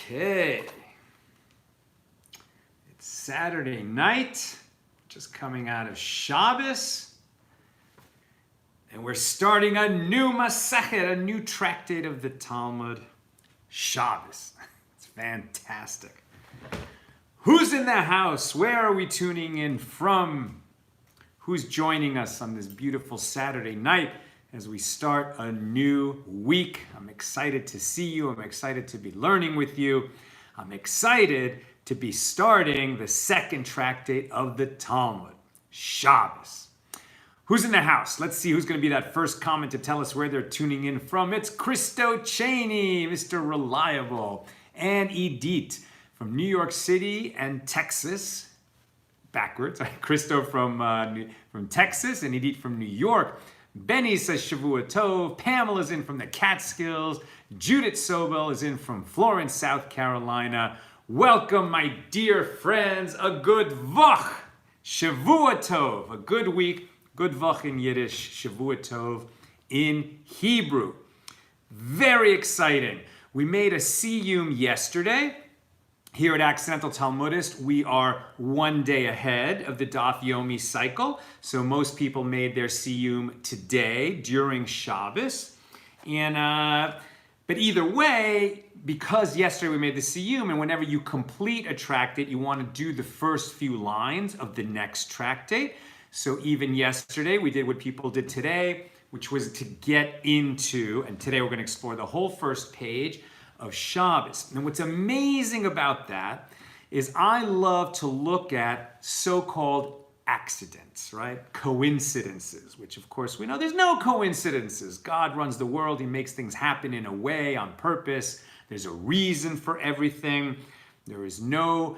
Okay. It's Saturday night, just coming out of Shabbos. And we're starting a new Masechet, a new tractate of the Talmud, Shabbos. It's fantastic. Who's in the house? Where are we tuning in from? Who's joining us on this beautiful Saturday night as we start a new week? I'm excited to see you. I'm excited to be learning with you. I'm excited to be starting the second tractate of the Talmud, Shabbos. Who's in the house? Let's see who's going to be that first comment to tell us where they're tuning in from. It's Christo Cheney, Mr. Reliable, and Edith from New York City and Texas. Backwards. Christo from Texas and Edith from New York. Benny says Shavua Tov. Pamela's in from the Catskills. Judith Sobel is in from Florence, South Carolina. Welcome, my dear friends. A good vach. Shavua Tov. A good week. Good vach in Yiddish. Shavua Tov in Hebrew. Very exciting. We made a siyum yesterday. Here at Accidental Talmudist, we are one day ahead of the Daf Yomi cycle. So most people made their siyum today during Shabbos. But either way, because yesterday we made the siyum, and whenever you complete a tractate, you want to do the first few lines of the next tractate. So even yesterday, we did what people did today, which was to get into, and today we're going to explore the whole first page of Shabbos. And what's amazing about that is I love to look at so-called accidents, right? Coincidences, which of course we know there's no coincidences. God runs the world. He makes things happen in a way on purpose. There's a reason for everything. There is no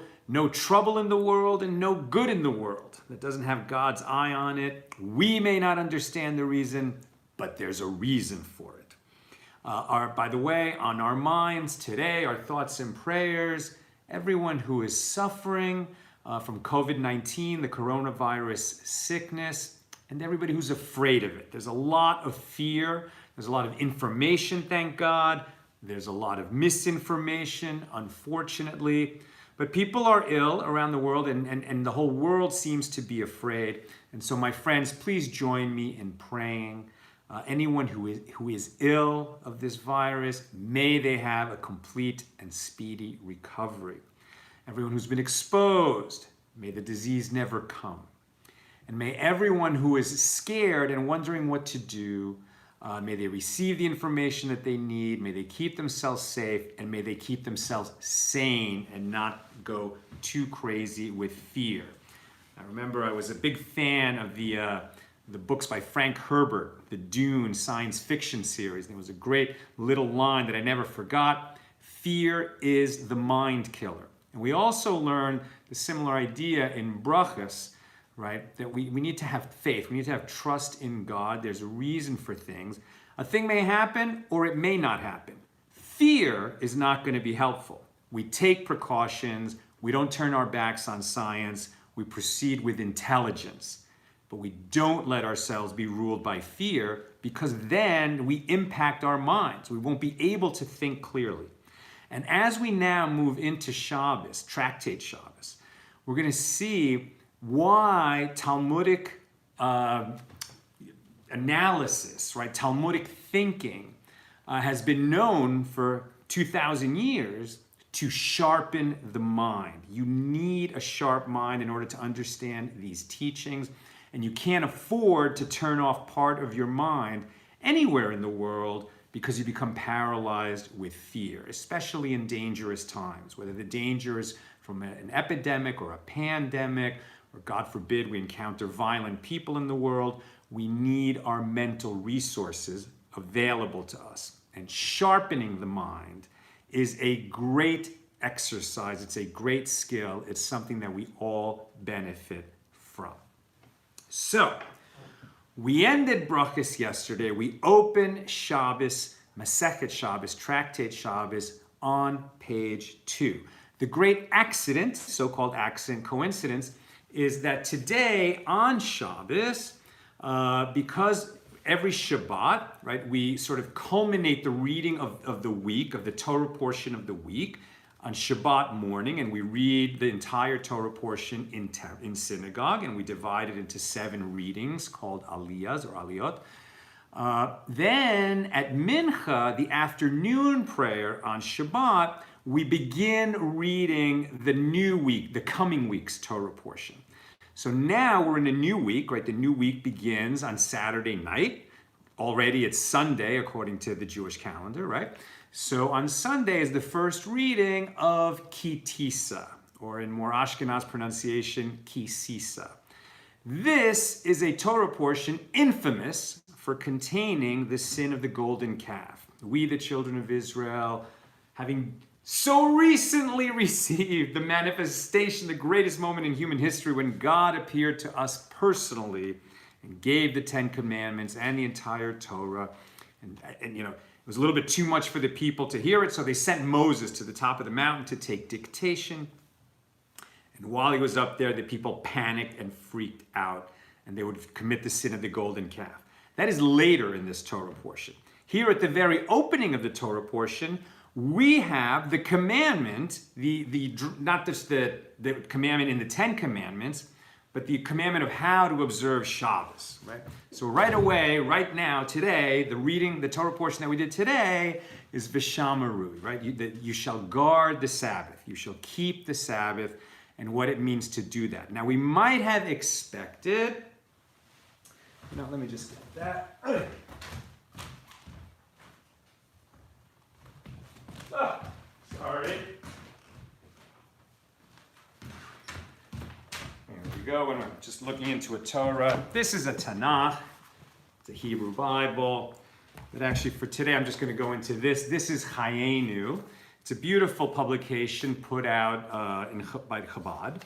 trouble in the world and no good in the world that doesn't have God's eye on it. We may not understand the reason, but there's a reason for it. By the way, on our minds today, our thoughts and prayers, everyone who is suffering from COVID-19, the coronavirus sickness, and everybody who's afraid of it. There's a lot of fear. There's a lot of information, thank God. There's a lot of misinformation, unfortunately. But people are ill around the world, and the whole world seems to be afraid. And so, my friends, please join me in praying. Anyone who is ill of this virus, may they have a complete and speedy recovery. Everyone who's been exposed, may the disease never come. And may everyone who is scared and wondering what to do, may they receive the information that they need, may they keep themselves safe, and may they keep themselves sane and not go too crazy with fear. I remember I was a big fan of the books by Frank Herbert, the Dune science fiction series. There was a great little line that I never forgot. Fear is the mind killer. And we also learned the similar idea in brachas, right? That we need to have faith. We need to have trust in God. There's a reason for things. A thing may happen or it may not happen. Fear is not going to be helpful. We take precautions. We don't turn our backs on science. We proceed with intelligence. But we don't let ourselves be ruled by fear, because then we impact our minds. We won't be able to think clearly. And as we now move into Shabbos, tractate Shabbos, we're going to see why Talmudic analysis, right, Talmudic thinking has been known for 2,000 years to sharpen the mind. You need a sharp mind in order to understand these teachings. And you can't afford to turn off part of your mind anywhere in the world because you become paralyzed with fear, especially in dangerous times, whether the danger is from an epidemic or a pandemic, or God forbid we encounter violent people in the world. We need our mental resources available to us. And sharpening the mind is a great exercise. It's a great skill. It's something that we all benefit from. So, we ended brachas yesterday. We opened Shabbos, Masechet Shabbos, Tractate Shabbos on page 2. The great accident, so-called accident, coincidence, is that today on Shabbos, because every Shabbat, right, we sort of culminate the reading of the week, of the Torah portion of the week, on Shabbat morning, and we read the entire Torah portion in synagogue, and we divide it into 7 readings called aliyahs or aliyot. Then at Mincha, the afternoon prayer on Shabbat, we begin reading the new week, the coming week's Torah portion. So now we're in a new week, right? The new week begins on Saturday night. Already it's Sunday according to the Jewish calendar, right? So on Sunday is the first reading of Ki Tisa, or in more Ashkenaz pronunciation, Ki Sisa. This is a Torah portion infamous for containing the sin of the golden calf. We, the children of Israel, having so recently received the manifestation, the greatest moment in human history when God appeared to us personally and gave the 10 Commandments and the entire Torah. And you know, it was a little bit too much for the people to hear it, so they sent Moses to the top of the mountain to take dictation. And while he was up there, the people panicked and freaked out, and they would commit the sin of the golden calf. That is later in this Torah portion. Here at the very opening of the Torah portion, we have the commandment, not just the commandment in the 10 Commandments, but the commandment of how to observe Shabbos, right? So right away, right now, today, the Torah portion that we did today is V'shamaru, right? You shall guard the Sabbath. You shall keep the Sabbath, and what it means to do that. Now, we might have expected, let me just get that. Sorry. There we go, and I'm just looking into a Torah. This is a Tanakh. It's a Hebrew Bible. But actually for today, I'm just going to go into this. This is Chayenu. It's a beautiful publication put out by Chabad.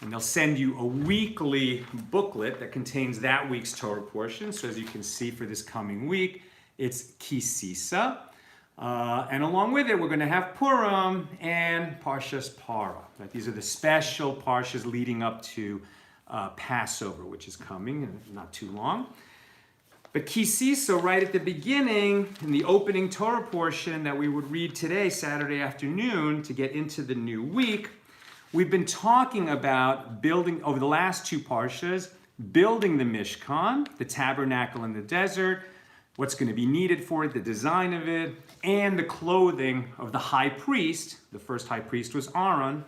And they'll send you a weekly booklet that contains that week's Torah portion. So as you can see for this coming week, it's Ki Sisa. And along with it, we're going to have Purim and Parshas Para. Right? These are the special Parshas leading up to Passover, which is coming in not too long. But Ki Sisa, right at the beginning, in the opening Torah portion that we would read today, Saturday afternoon, to get into the new week, we've been talking about building, over the last 2 Parshas, building the Mishkan, the tabernacle in the desert, what's going to be needed for it, the design of it, and the clothing of the high priest. The first high priest was Aaron,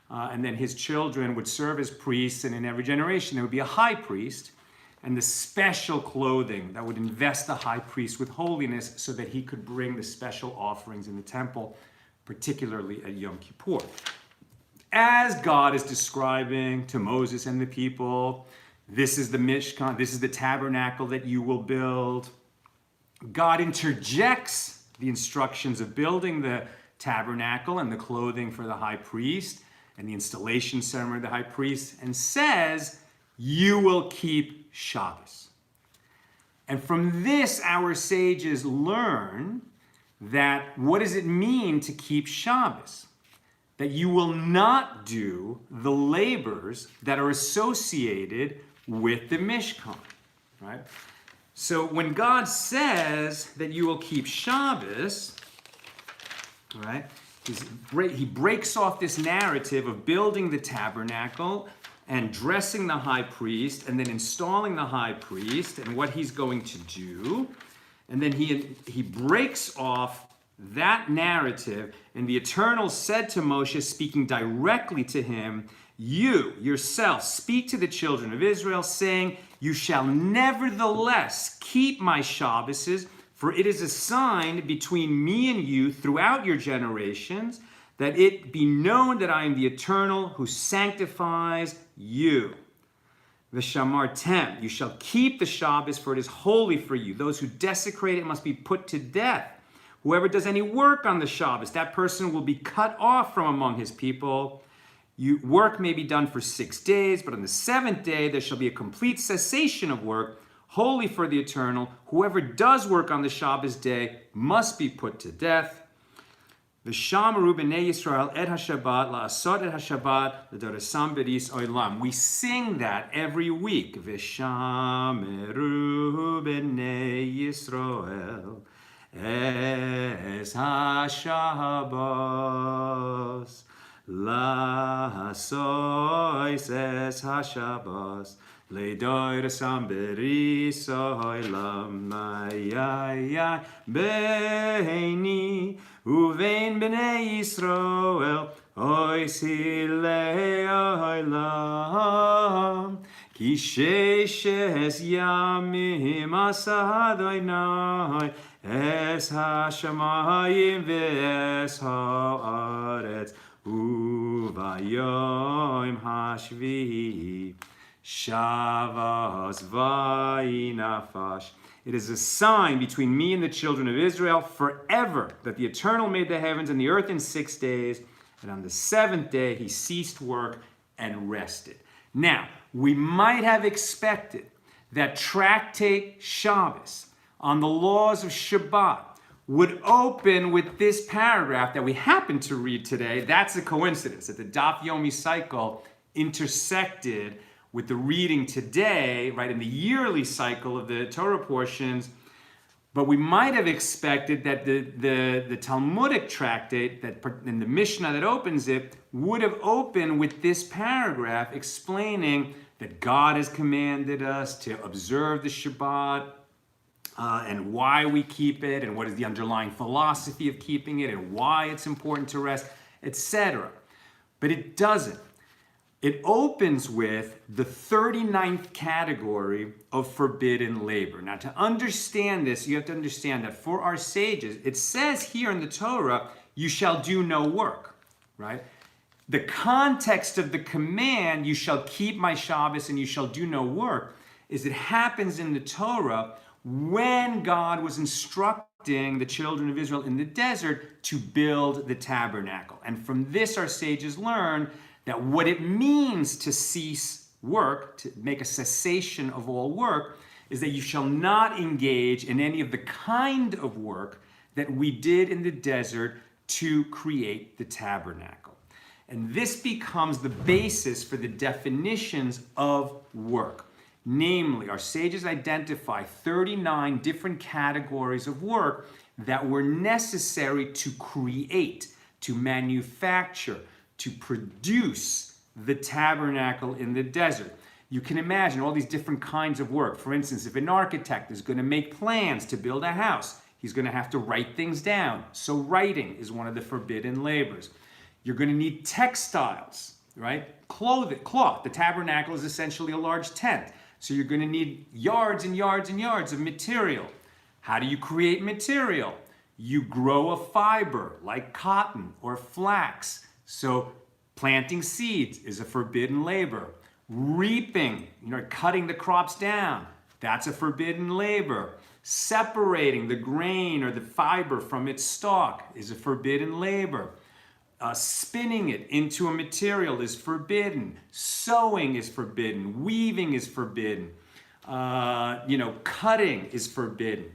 and then his children would serve as priests, and in every generation there would be a high priest, and the special clothing that would invest the high priest with holiness so that he could bring the special offerings in the temple, particularly at Yom Kippur. As God is describing to Moses and the people, this is the Mishkan, this is the tabernacle that you will build. God interjects the instructions of building the tabernacle and the clothing for the high priest and the installation ceremony of the high priest and says, you will keep Shabbos. And from this, our sages learn that what does it mean to keep Shabbos? That you will not do the labors that are associated with the Mishkan, right? So when God says that you will keep Shabbos, right, he breaks off this narrative of building the tabernacle and dressing the high priest and then installing the high priest and what he's going to do. And then he breaks off that narrative, and the Eternal said to Moshe, speaking directly to him, you yourself speak to the children of Israel, saying, you shall nevertheless keep my Shabbos, for it is a sign between me and you throughout your generations, that it be known that I am the Eternal who sanctifies you. V'shamartem, you shall keep the Shabbos, for it is holy for you. Those who desecrate it must be put to death. Whoever does any work on the Shabbos, that person will be cut off from among his people. Work may be done for 6 days, but on the 7th day there shall be a complete cessation of work, holy for the Eternal. Whoever does work on the Shabbos day must be put to death. V'shamaru b'nei Yisrael et haShabbat la'asot et haShabbat l'dorasam b'ris olam. We sing that every week. V'shamaru b'nei Yisrael es ha-Shabbos. La'asois es ha-Shabbos. Le'doir sam berisoy lam beini uvein b'nei Yisroel ois hilei olam ki sheishes yamim asa Adonai es hashamayim ve'es ha'aretz uvayom hashvi'i Shabbos vayinafash. It is a sign between me and the children of Israel forever that the Eternal made the heavens and the earth in 6 days, and on the 7th day he ceased work and rested. Now, we might have expected that tractate Shabbos on the laws of Shabbat would open with this paragraph that we happen to read today. That's a coincidence that the Daf Yomi cycle intersected with the reading today, right, in the yearly cycle of the Torah portions. But we might have expected that the Talmudic tractate, that in the Mishnah that opens it, would have opened with this paragraph explaining that God has commanded us to observe the Shabbat, and why we keep it, and what is the underlying philosophy of keeping it, and why it's important to rest, etc. But it doesn't. It opens with the 39th category of forbidden labor. Now, to understand this, you have to understand that for our sages, it says here in the Torah, you shall do no work, right? The context of the command, you shall keep my Shabbos and you shall do no work, is it happens in the Torah when God was instructing the children of Israel in the desert to build the tabernacle. And from this, our sages learn that what it means to cease work, to make a cessation of all work, is that you shall not engage in any of the kind of work that we did in the desert to create the tabernacle. And this becomes the basis for the definitions of work. Namely, our sages identify 39 different categories of work that were necessary to create, to manufacture, to produce the tabernacle in the desert. You can imagine all these different kinds of work. For instance, if an architect is going to make plans to build a house, he's going to have to write things down. So writing is one of the forbidden labors. You're going to need textiles, right? Cloth. The tabernacle is essentially a large tent. So you're going to need yards and yards and yards of material. How do you create material? You grow a fiber like cotton or flax. So planting seeds is a forbidden labor. Reaping, cutting the crops down, that's a forbidden labor. Separating the grain or the fiber from its stalk is a forbidden labor. Spinning it into a material is forbidden. Sewing is forbidden. Weaving is forbidden. Cutting is forbidden.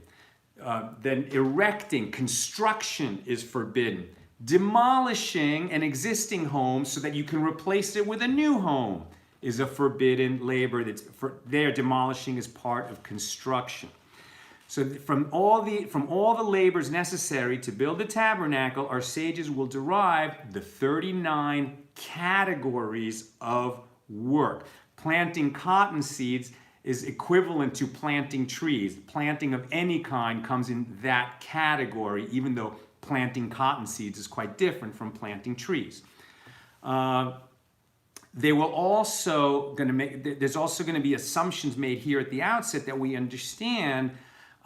Then erecting, construction is forbidden. Demolishing an existing home so that you can replace it with a new home is a forbidden labor. There, demolishing is part of construction. So from all the labors necessary to build the tabernacle, our sages will derive the 39 categories of work. Planting cotton seeds is equivalent to planting trees. Planting of any kind comes in that category, even though planting cotton seeds is quite different from planting trees. There's also going to be assumptions made here at the outset that we understand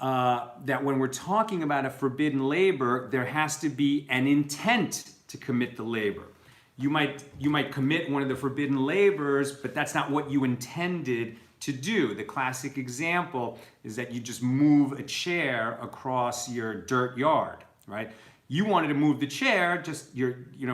that when we're talking about a forbidden labor, there has to be an intent to commit the labor. You might commit one of the forbidden labors, but that's not what you intended to do. The classic example is that you just move a chair across your dirt yard, right? You wanted to move the chair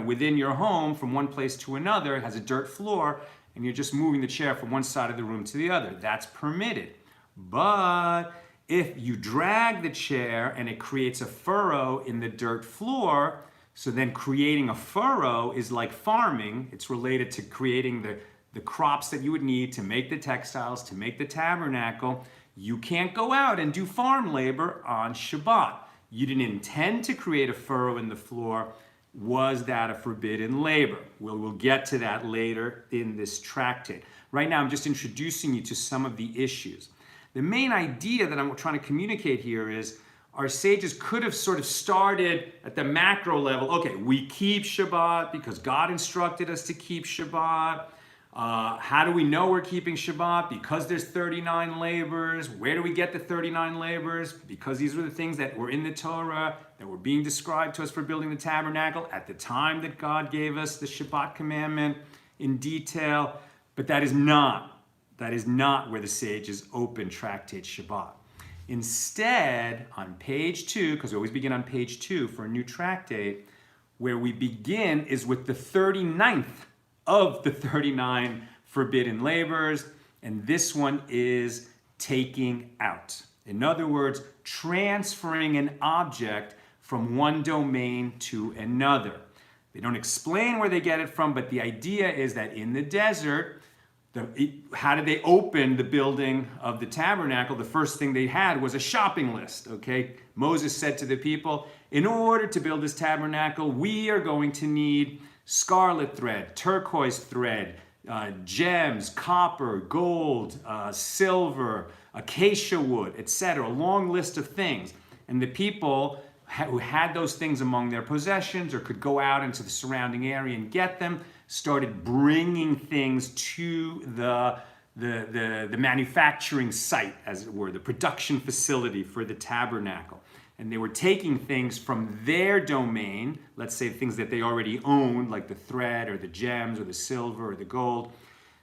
within your home from one place to another. It has a dirt floor, and you're just moving the chair from one side of the room to the other. That's permitted. But if you drag the chair and it creates a furrow in the dirt floor, so then creating a furrow is like farming. It's related to creating the crops that you would need to make the textiles, to make the tabernacle. You can't go out and do farm labor on Shabbat. you didn't intend to create a furrow in the floor, was that a forbidden labor? We'll get to that later in this tractate. Right now, I'm just introducing you to some of the issues. The main idea that I'm trying to communicate here is our sages could have sort of started at the macro level. Okay, we keep Shabbat because God instructed us to keep Shabbat. How do we know we're keeping Shabbat? Because there's 39 labors. Where do we get the 39 labors? Because these were the things that were in the Torah, that were being described to us for building the tabernacle at the time that God gave us the Shabbat commandment in detail. But that is not where the sages open tractate Shabbat. Instead, on page 2, because we always begin on page 2 for a new tractate, where we begin is with the 39th of the 39 forbidden labors, and this one is taking out. In other words, transferring an object from one domain to another. They don't explain where they get it from, but the idea is that in the desert, how did they open the building of the tabernacle? The first thing they had was a shopping list, okay? Moses said to the people, in order to build this tabernacle, we are going to need scarlet thread, turquoise thread, gems, copper, gold, silver, acacia wood, etc. A long list of things. And the people who had those things among their possessions or could go out into the surrounding area and get them started bringing things to the manufacturing site, as it were, the production facility for the tabernacle. And they were taking things from their domain, let's say things that they already owned, like the thread or the gems or the silver or the gold,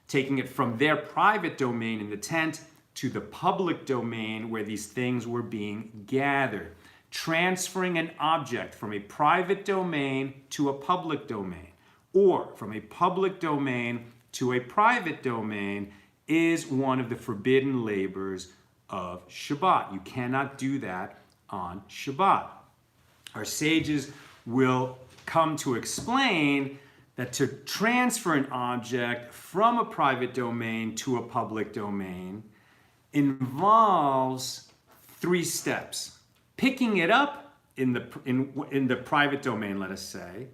taking it from their private domain in the tent to the public domain where these things were being gathered. Transferring an object from a private domain to a public domain, or from a public domain to a private domain, is one of the forbidden labors of Shabbat. You cannot do that on Shabbat. Our sages will come to explain that to transfer an object from a private domain to a public domain involves 3 steps. Picking it up in the private domain, let us say,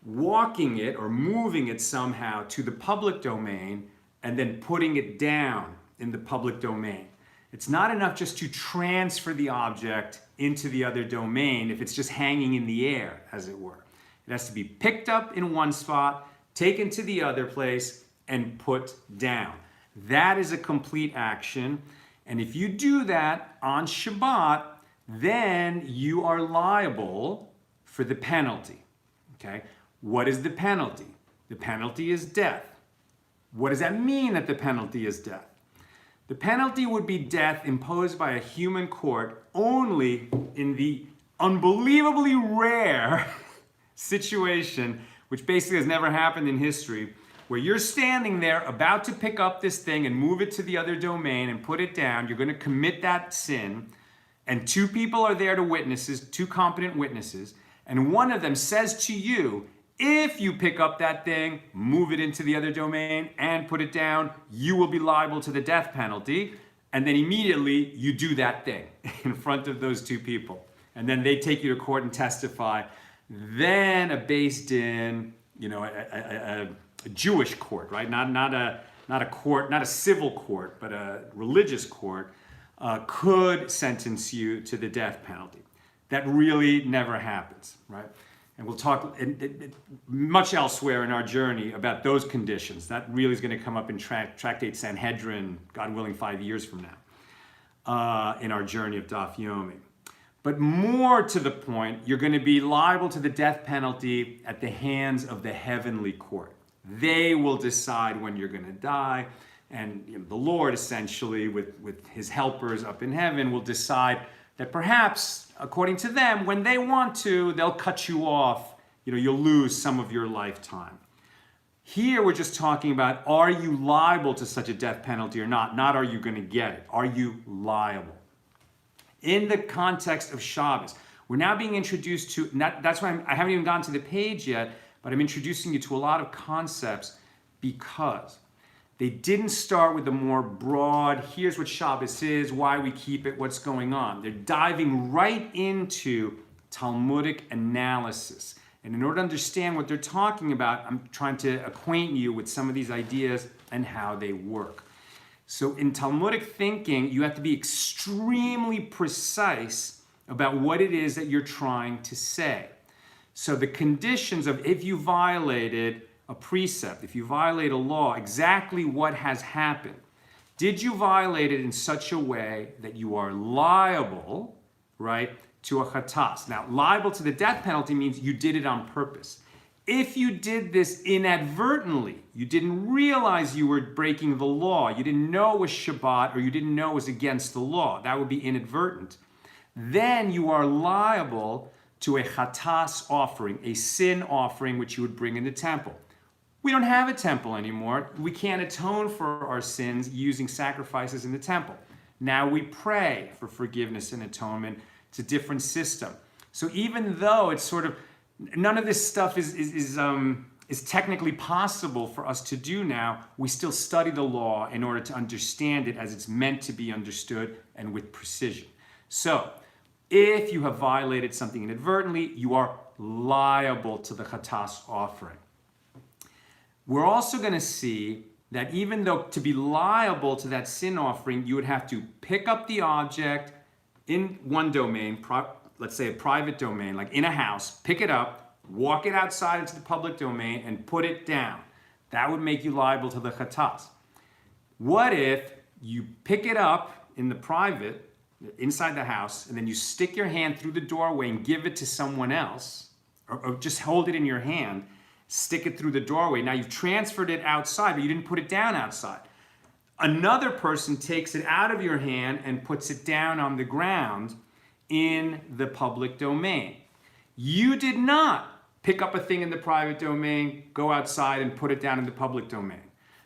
walking it or moving it somehow to the public domain, and then putting it down in the public domain. It's not enough just to transfer the object into the other domain if it's just hanging in the air, as it were. It has to be picked up in one spot, taken to the other place, and put down. That is a complete action. And if you do that on Shabbat, then you are liable for the penalty. Okay? What is the penalty? The penalty is death. What does that mean that the penalty is death? The penalty would be death imposed by a human court only in the unbelievably rare situation, which basically has never happened in history, where you're standing there about to pick up this thing and move it to the other domain and put it down. You're going to commit that sin, and 2 people are there to witnesses, 2 competent witnesses, and one of them says to you, if you pick up that thing, move it into the other domain, and put it down, you will be liable to the death penalty. And then immediately you do that thing in front of those 2 people. And then they take you to court and testify. Then a Beis Din, a Jewish court, right? Not a court, not a civil court, but a religious court, could sentence you to the death penalty. That really never happens, right? And we'll talk much elsewhere in our journey about those conditions. That really is going to come up in Tractate Sanhedrin, God willing, 5 years from now, in our journey of Daf Yomi. But more to the point, you're going to be liable to the death penalty at the hands of the heavenly court. They will decide when you're going to die, and the Lord, essentially, with his helpers up in heaven, will decide that perhaps, according to them, when they want to, they'll cut you off. You'll lose some of your lifetime. Here we're just talking about, are you liable to such a death penalty or not? Not are you going to get it. Are you liable? In the context of Shabbos, we're now being introduced to, that's why I haven't even gotten to the page yet, but I'm introducing you to a lot of concepts because They didn't start with the more broad, here's what Shabbos is, why we keep it, what's going on. They're diving right into Talmudic analysis. And in order to understand what they're talking about, I'm trying to acquaint you with some of these ideas and how they work. So in Talmudic thinking, you have to be extremely precise about what it is that you're trying to say. So the conditions of if you violated a precept, if you violate a law, exactly what has happened. Did you violate it in such a way that you are liable, right, to a chatas? Now, liable to the death penalty means you did it on purpose. If you did this inadvertently, you didn't realize you were breaking the law, you didn't know it was Shabbat, or you didn't know it was against the law, that would be inadvertent, then you are liable to a chatas offering, a sin offering which you would bring in the temple. We don't have a temple anymore. We can't atone for our sins using sacrifices in the temple. Now we pray for forgiveness and atonement. It's a different system. So even though it's sort of, none of this stuff is technically possible for us to do now, we still study the law in order to understand it as it's meant to be understood and with precision. So if you have violated something inadvertently, you are liable to the chatas offering. We're also going to see that even though to be liable to that sin offering, you would have to pick up the object in one domain, let's say a private domain, like in a house, pick it up, walk it outside into the public domain, and put it down. That would make you liable to the chatas. What if you pick it up in the private, inside the house, and then you stick your hand through the doorway and give it to someone else, or just hold it in your hand, stick it through the doorway. Now you've transferred it outside, but you didn't put it down outside. Another person takes it out of your hand and puts it down on the ground in the public domain. You did not pick up a thing in the private domain, go outside and put it down in the public domain.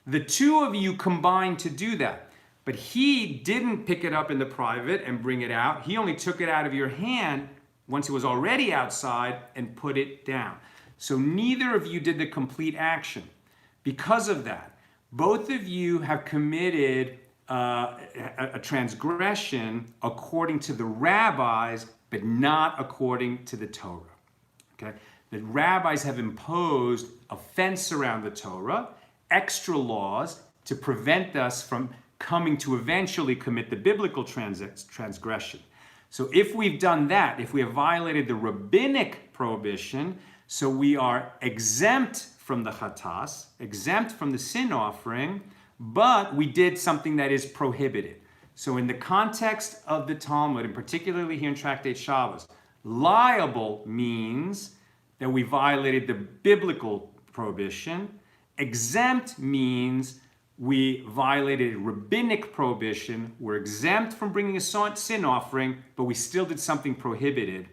The two of you combined to do that, but he didn't pick it up in the private and bring it out. He only took it out of your hand once it was already outside and put it down. So neither of you did the complete action. Because of that, both of you have committed a transgression according to the rabbis, but not according to the Torah. Okay? The rabbis have imposed a fence around the Torah, extra laws to prevent us from coming to eventually commit the biblical transgression. So if we've done that, if we have violated the rabbinic prohibition, so we are exempt from the chatas, exempt from the sin offering, but we did something that is prohibited. So in the context of the Talmud, and particularly here in Tractate Shabbos, liable means that we violated the biblical prohibition. Exempt means we violated a rabbinic prohibition. We're exempt from bringing a sin offering, but we still did something prohibited.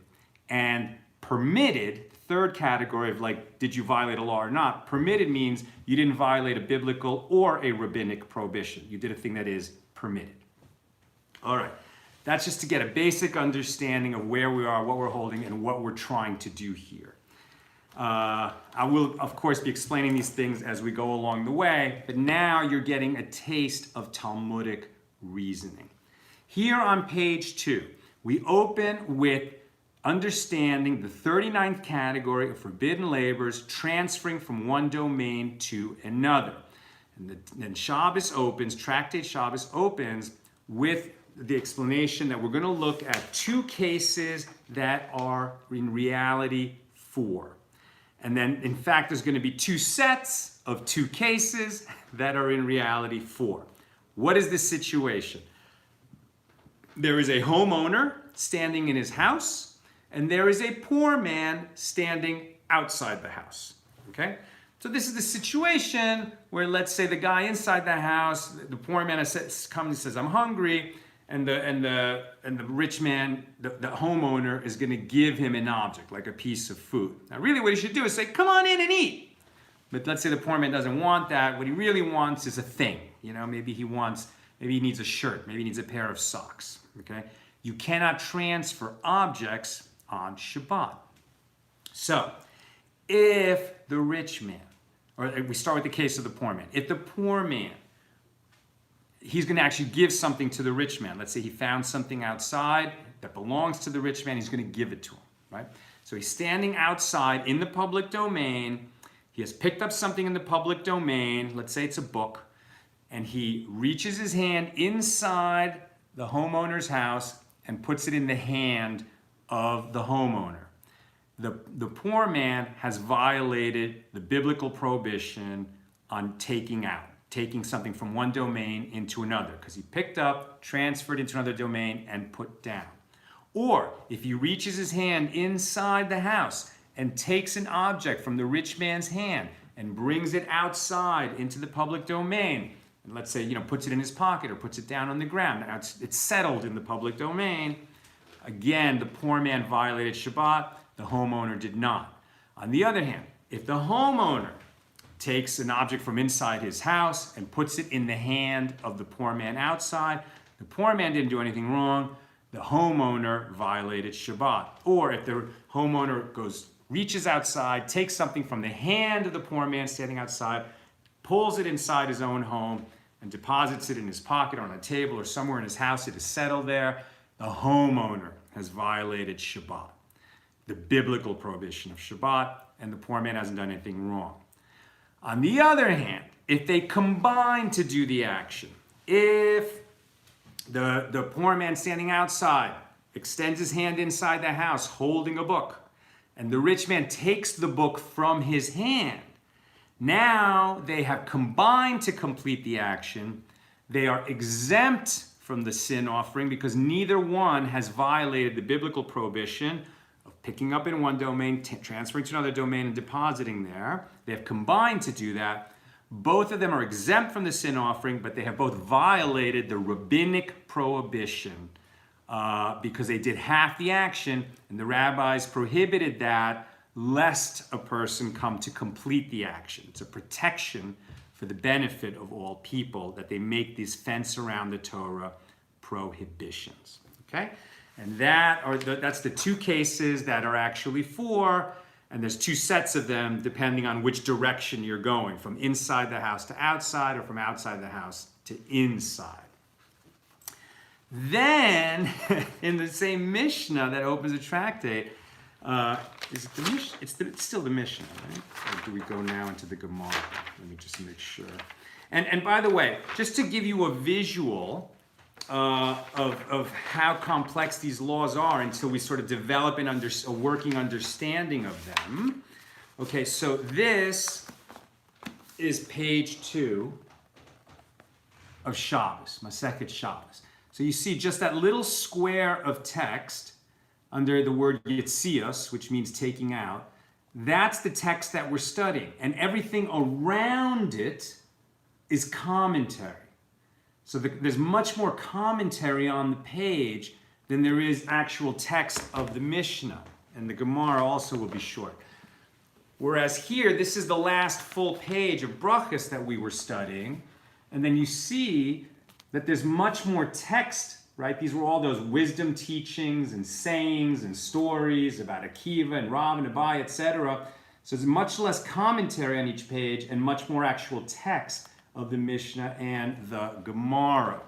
And permitted, third category of like, did you violate a law or not? Permitted means you didn't violate a biblical or a rabbinic prohibition. You did a thing that is permitted. All right, that's just to get a basic understanding of where we are, what we're holding, and what we're trying to do here. I will, of course, be explaining these things as we go along the way, but now you're getting a taste of Talmudic reasoning. Here on page 2, we open with understanding the 39th category of forbidden labors transferring from one domain to another. And then Shabbos opens, Tractate Shabbos opens with the explanation that we're going to look at 2 cases that are in reality 4. And then, in fact, there's going to be 2 sets of 2 cases that are in reality 4. What is the situation? There is a homeowner standing in his house, and there is a poor man standing outside the house. Okay? So this is the situation where, let's say, the guy inside the house, the poor man comes and says, "I'm hungry," and the rich man, the homeowner, is going to give him an object, like a piece of food. Now, really, what he should do is say, "Come on in and eat." But let's say the poor man doesn't want that. What he really wants is a thing. You know, maybe he needs a shirt. Maybe he needs a pair of socks. Okay? You cannot transfer objects on Shabbat. So, if the rich man, or we start with the case of the poor man. If the poor man he's going to actually give something to the rich man. Let's say he found something outside that belongs to the rich man. He's going to give it to him, right? So he's standing outside in the public domain. He has picked up something in the public domain. Let's say it's a book. And he reaches his hand inside the homeowner's house and puts it in the hand of the homeowner. The poor man has violated the biblical prohibition on taking something from one domain into another, because he picked up, transferred into another domain, and put down. Or if he reaches his hand inside the house and takes an object from the rich man's hand and brings it outside into the public domain, and let's say, puts it in his pocket or puts it down on the ground, now it's settled in the public domain, again, the poor man violated Shabbat, the homeowner did not. On the other hand, if the homeowner takes an object from inside his house and puts it in the hand of the poor man outside, the poor man didn't do anything wrong, the homeowner violated Shabbat. Or if the homeowner reaches outside, takes something from the hand of the poor man standing outside, pulls it inside his own home, and deposits it in his pocket or on a table or somewhere in his house, it is settled there, the homeowner has violated Shabbat, the biblical prohibition of Shabbat, and the poor man hasn't done anything wrong. On the other hand, if they combine to do the action, if the poor man standing outside extends his hand inside the house holding a book, and the rich man takes the book from his hand, now they have combined to complete the action. They are exempt from the sin offering because neither one has violated the biblical prohibition of picking up in one domain, transferring to another domain, and depositing there. They have combined to do that. Both of them are exempt from the sin offering, but they have both violated the rabbinic prohibition because they did half the action, and the rabbis prohibited that lest a person come to complete the action. It's a protection for the benefit of all people that they make these fence around the Torah prohibitions. Okay? And that's the two cases that are actually four, and there's two sets of them depending on which direction you're going, from inside the house to outside or from outside the house to inside. Then, in the same Mishnah that opens the tractate, is it the Mishnah? It's still the Mishnah, right? Or do we go now into the Gemara? Let me just make sure. And by the way, just to give you a visual of how complex these laws are until we sort of develop a working understanding of them. Okay, so this is page 2 of Shabbos, Masechet Shabbos. So you see just that little square of text under the word Yitzios, which means taking out. That's the text that we're studying. And everything around it is commentary. So there's much more commentary on the page than there is actual text of the Mishnah. And the Gemara also will be short. Whereas here, this is the last full page of brachas that we were studying. And then you see that there's much more text, right? These were all those wisdom teachings and sayings and stories about Akiva and Rav and Abai, etc. So there's much less commentary on each page and much more actual text of the Mishnah and the Gemara.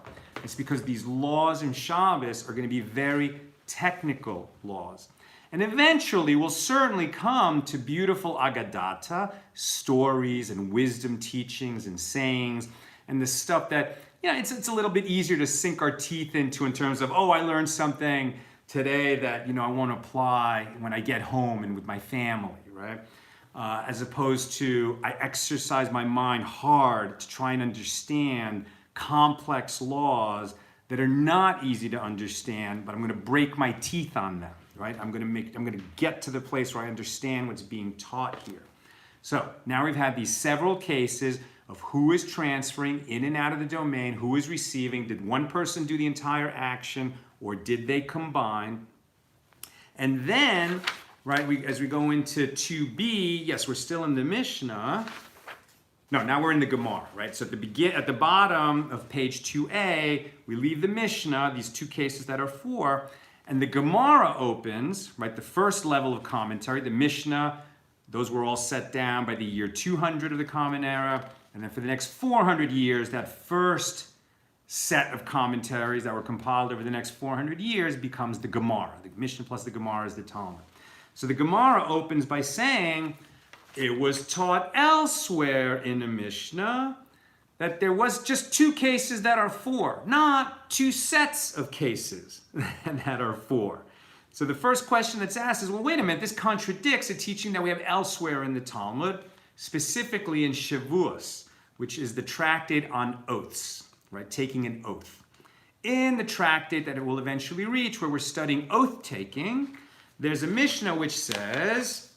It's because these laws in Shabbos are going to be very technical laws. And eventually we'll certainly come to beautiful Agadata, stories and wisdom teachings and sayings, and the stuff that, it's a little bit easier to sink our teeth into in terms of, I learned something today that, I want to apply when I get home and with my family, right? As opposed to I exercise my mind hard to try and understand complex laws that are not easy to understand, but I'm going to break my teeth on them, right? I'm going to get to the place where I understand what's being taught here. So now we've had these several cases of who is transferring in and out of the domain, who is receiving, did one person do the entire action, or did they combine? And then, right, as we go into 2b, yes, we're still in the Mishnah. No, now we're in the Gemara, right? So at the bottom of page 2a, we leave the Mishnah, these two cases that are four, and the Gemara opens, right, the first level of commentary, the Mishnah, those were all set down by the year 200 of the Common Era. And then for the next 400 years, that first set of commentaries that were compiled over the next 400 years becomes the Gemara. The Mishnah plus the Gemara is the Talmud. So the Gemara opens by saying, it was taught elsewhere in the Mishnah that there was just two cases that are four, not two sets of cases that are four. So the first question that's asked is, well, wait a minute, this contradicts a teaching that we have elsewhere in the Talmud, specifically in Shavuos, which is the tractate on oaths, right? Taking an oath. In the tractate that it will eventually reach, where we're studying oath-taking, there's a Mishnah which says,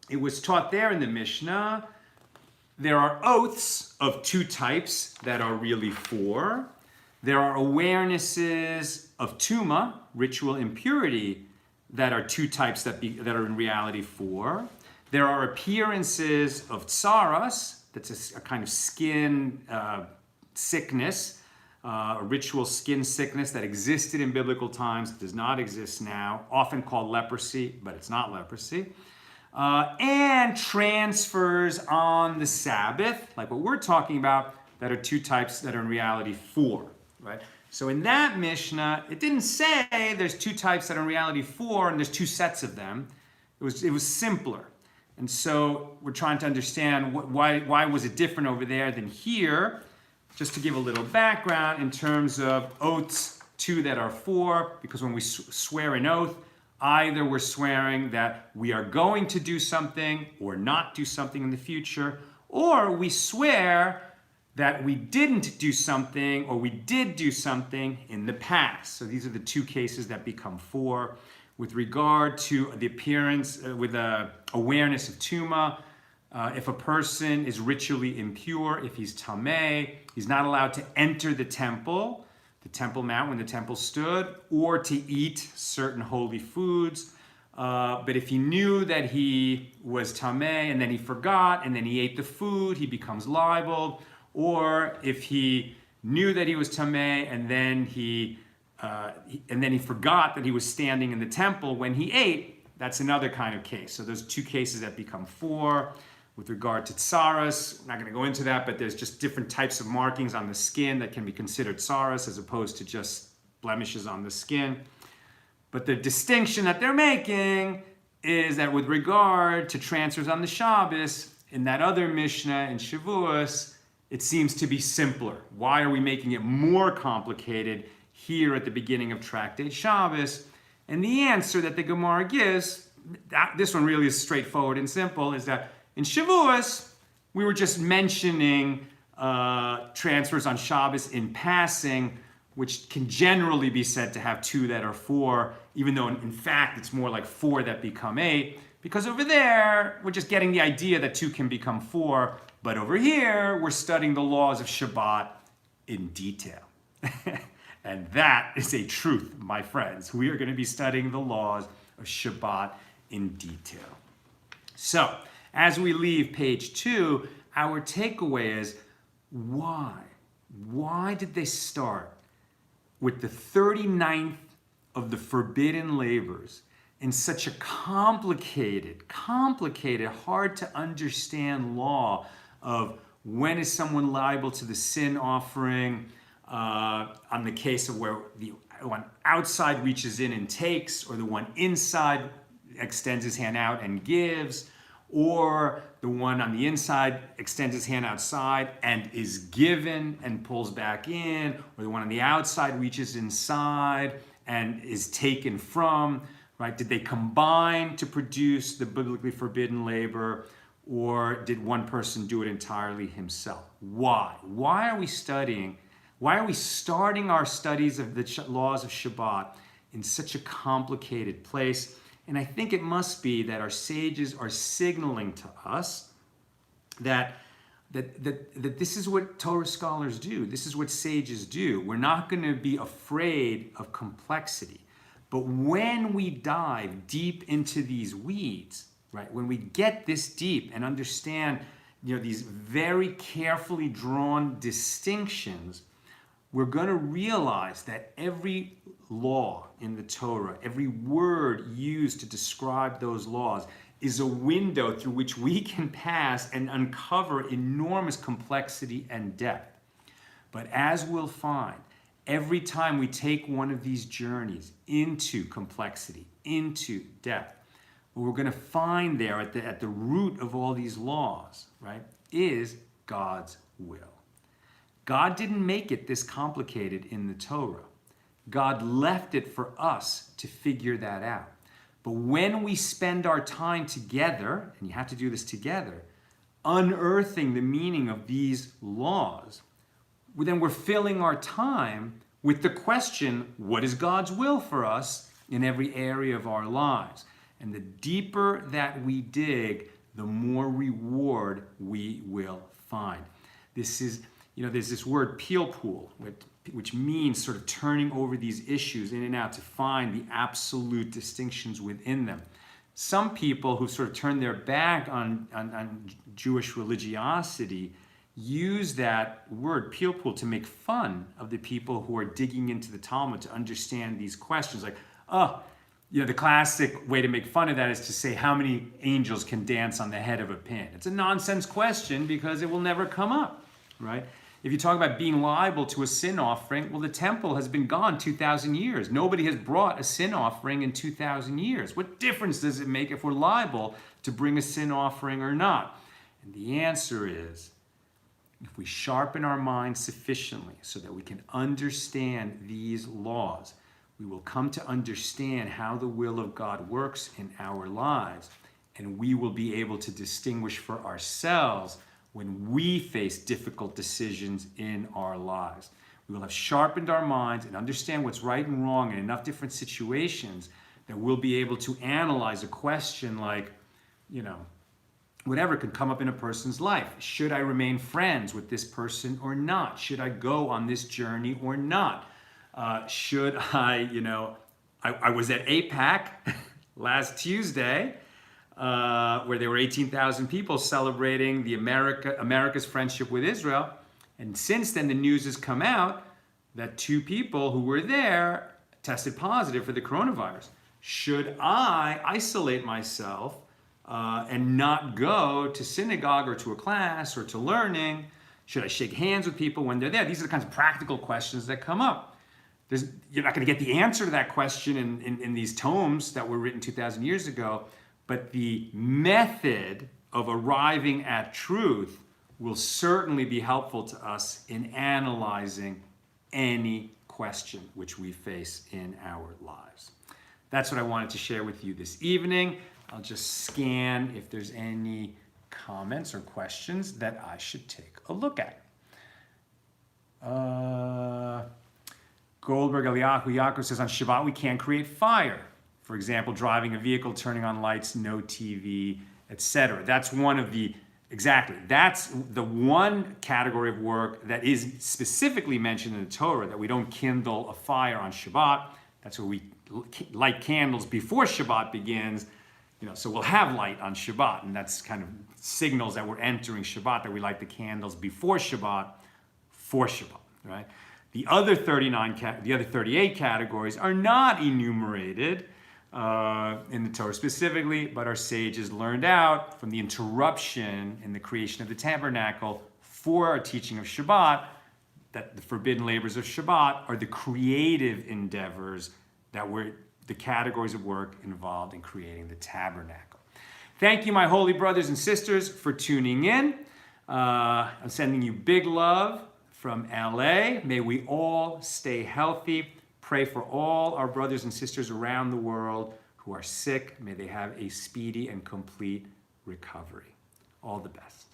it was taught there in the Mishnah, there are oaths of two types that are really four. There are awarenesses of tuma, ritual impurity, that are two types that are in reality four. There are appearances of tsaras, that's a kind of skin sickness, a ritual skin sickness that existed in biblical times, does not exist now, often called leprosy, but it's not leprosy. And transfers on the Sabbath, like what we're talking about, that are two types that are in reality four, right? So in that Mishnah, it didn't say there's two types that are in reality four and there's two sets of them. It was simpler. And so we're trying to understand why was it different over there than here. Just to give a little background in terms of oaths, two that are four, because when we swear an oath, either we're swearing that we are going to do something or not do something in the future, or we swear that we didn't do something or we did do something in the past. So these are the two cases that become four. With regard to the appearance, with awareness of tuma, if a person is ritually impure, if he's tameh, he's not allowed to enter the Temple Mount when the temple stood, or to eat certain holy foods. But if he knew that he was tameh and then he forgot and then he ate the food, he becomes liable. Or if he knew that he was tameh and then he forgot that he was standing in the temple when he ate, that's another kind of case. So those two cases that become four. With regard to tsaras, I'm not going to go into that, but there's just different types of markings on the skin that can be considered tsaras as opposed to just blemishes on the skin. But the distinction that they're making is that with regard to transfers on the Shabbos, in that other Mishnah in Shavuos, it seems to be simpler. Why are we making it more complicated here at the beginning of Tractate Shabbos? And the answer that the Gemara gives, this one really is straightforward and simple, is that in Shavuos, we were just mentioning transfers on Shabbos in passing, which can generally be said to have two that are four, even though in fact it's more like four that become eight, because over there, we're just getting the idea that two can become four, but over here, we're studying the laws of Shabbat in detail. And that is a truth, my friends. We are going to be studying the laws of Shabbat in detail. So, as we leave page 2, our takeaway is why? Why did they start with the 39th of the forbidden labors in such a complicated, hard to understand law of when is someone liable to the sin offering, on the case of where the one outside reaches in and takes, or the one inside extends his hand out and gives, or the one on the inside extends his hand outside and is given and pulls back in, or the one on the outside reaches inside and is taken from, right? Did they combine to produce the biblically forbidden labor, or did one person do it entirely himself? Why? Why are we starting our studies of the laws of Shabbat in such a complicated place? And I think it must be that our sages are signaling to us that this is what Torah scholars do. This is what sages do. We're not going to be afraid of complexity. But when we dive deep into these weeds, right, when we get this deep and understand, these very carefully drawn distinctions, we're going to realize that every law in the Torah, every word used to describe those laws, is a window through which we can pass and uncover enormous complexity and depth. But as we'll find, every time we take one of these journeys into complexity, into depth, what we're going to find there at the root of all these laws, right, is God's will. God didn't make it this complicated in the Torah. God left it for us to figure that out. But when we spend our time together, and you have to do this together, unearthing the meaning of these laws, then we're filling our time with the question, what is God's will for us in every area of our lives? And the deeper that we dig, the more reward we will find. This is, there's this word pilpul, which means sort of turning over these issues in and out to find the absolute distinctions within them. Some people who sort of turn their back on Jewish religiosity use that word pilpul to make fun of the people who are digging into the Talmud to understand these questions. Like, the classic way to make fun of that is to say how many angels can dance on the head of a pin. It's a nonsense question because it will never come up, right? If you talk about being liable to a sin offering, well, the temple has been gone 2,000 years. Nobody has brought a sin offering in 2,000 years. What difference does it make if we're liable to bring a sin offering or not? And the answer is, if we sharpen our minds sufficiently so that we can understand these laws, we will come to understand how the will of God works in our lives, and we will be able to distinguish for ourselves when we face difficult decisions in our lives. We will have sharpened our minds and understand what's right and wrong in enough different situations that we'll be able to analyze a question like, whatever could come up in a person's life. Should I remain friends with this person or not? Should I go on this journey or not? Should I, I was at APAC last Tuesday, where there were 18,000 people celebrating America's friendship with Israel. And since then, the news has come out that 2 people who were there tested positive for the coronavirus. Should I isolate myself and not go to synagogue or to a class or to learning? Should I shake hands with people when they're there? These are the kinds of practical questions that come up. You're not going to get the answer to that question in these tomes that were written 2,000 years ago, but the method of arriving at truth will certainly be helpful to us in analyzing any question which we face in our lives. That's what I wanted to share with you this evening. I'll just scan if there's any comments or questions that I should take a look at. Goldberg Eliyahu Yaakov says, on Shabbat we can't create fire. For example, driving a vehicle, turning on lights, no TV, etc. That's the one category of work that is specifically mentioned in the Torah, that we don't kindle a fire on Shabbat. That's where we light candles before Shabbat begins. So we'll have light on Shabbat, and that's kind of signals that we're entering Shabbat, that we light the candles before Shabbat for Shabbat, right? The other 38 categories are not enumerated in the Torah specifically, but our sages learned out from the interruption in the creation of the tabernacle for our teaching of Shabbat that the forbidden labors of Shabbat are the creative endeavors that were the categories of work involved in creating the tabernacle. Thank you, my holy brothers and sisters, for tuning in. I'm sending you big love from LA. May we all stay healthy. Pray for all our brothers and sisters around the world who are sick. May they have a speedy and complete recovery. All the best.